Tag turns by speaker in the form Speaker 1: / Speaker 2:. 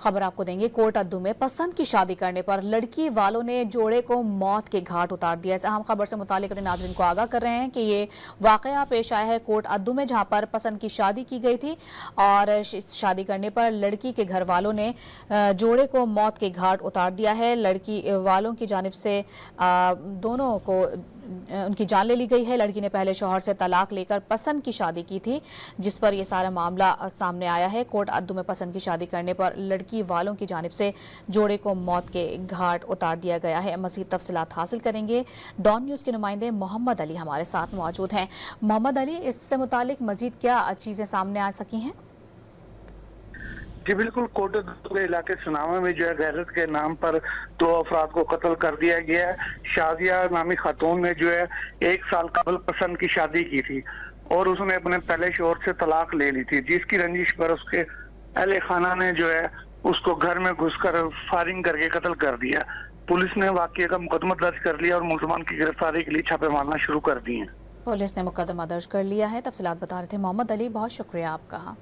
Speaker 1: खबर आपको देंगे। कोट अद्दू में पसंद की शादी करने पर लड़की वालों ने जोड़े को मौत के घाट उतार दिया। अहम खबर से मुतालिक अपने नाज़रीन को आगाह कर रहे हैं कि ये वाकया पेश आया है कोट अद्दू में, जहां पर पसंद की शादी की गई थी और इस शादी करने पर लड़की के घर वालों ने जोड़े को मौत के घाट उतार दिया है। लड़की वालों की जानिब से दोनों को उनकी जान ले ली गई है। लड़की ने पहले शौहर से तलाक लेकर पसंद की शादी की थी, जिस पर यह सारा मामला सामने आया है। कोट अद्दू में पसंद की शादी करने पर लड़की वालों की जानिब से जोड़े को मौत के घाट उतार दिया गया है। मज़ीद तफसीलात हासिल करेंगे। डॉन न्यूज़ के नुमाइंदे मोहम्मद अली हमारे साथ मौजूद हैं। मोहम्मद अली, इससे मुतालिक मज़ीद क्या चीज़ें सामने आ सकी हैं?
Speaker 2: जी बिल्कुल, कोट अद्दू के इलाके सुनावा में जो है गैरत के नाम पर 2 अफराद को कत्ल कर दिया गया है। शादिया नामी खातून ने जो है 1 साल कबल पसंद की शादी की थी और उसने अपने पहले शौहर से तलाक ले ली थी, जिसकी रंजिश पर उसके अहले खाना ने जो है उसको घर में घुसकर फायरिंग करके कत्ल कर दिया। पुलिस ने वाकये का मुकदमा दर्ज कर लिया और मुलजमान की गिरफ्तारी के लिए छापे मारना शुरू कर दिए।
Speaker 1: पुलिस ने मुकदमा दर्ज कर लिया है। तफसीलात बता रहे थे मोहम्मद अली, बहुत शुक्रिया आपका।